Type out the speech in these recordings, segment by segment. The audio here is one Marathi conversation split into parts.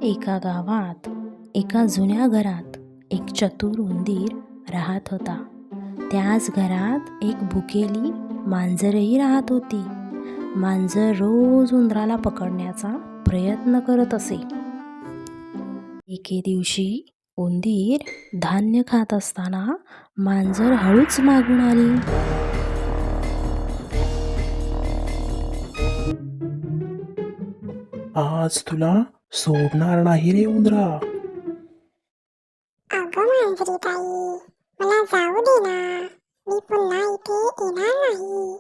एका गावात एका जुन्या घरात एक चतुर उंदीर राहत होता. त्याच घरात एक भुकेली मांजरही राहत होती. मांजर रोज उंदराला पकडण्याचा प्रयत्न करत असे. एके दिवशी उंदीर धान्य खात असताना मांजर हळूच मागून आली. आज तुला सोडणार नाही रे उंदरा. अगं मांजरी ताई, मला जाऊ दे ना, मी पुन्हा इथे येणार नाही.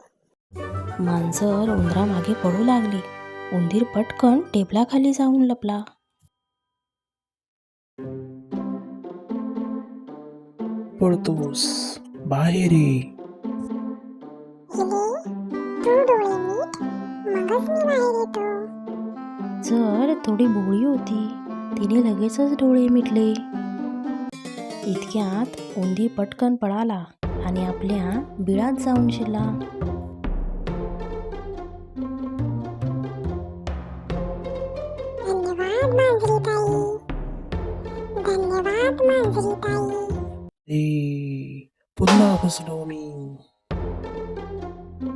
मांजर उंदरामागे पडू लागली. उंदीर पटकन टेबलाखाली जाऊन लपला. पडतोस बाहेर ये. हिले, तू डोळे मीट, मगच मी बाहेर येतो. जर थोडी भोळी होती. तिने लगेचच डोळे मिटले. इतक्यात उंदीर पटकन पळाला आणि आपल्या बिळात जाऊन शिरला. धन्यवाद मांजरी ताई, धन्यवाद मांजरी ताई. पुन्हा फसलो मी.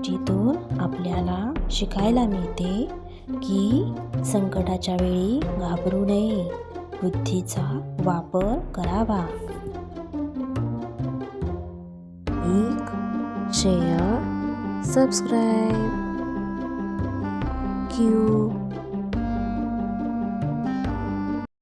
जिथून आपल्याला शिकायला मिळते की संकटाच्या वेळी घाबरू नये, बुद्धीचा वापर करावा. Like, share, subscribe. Thank you.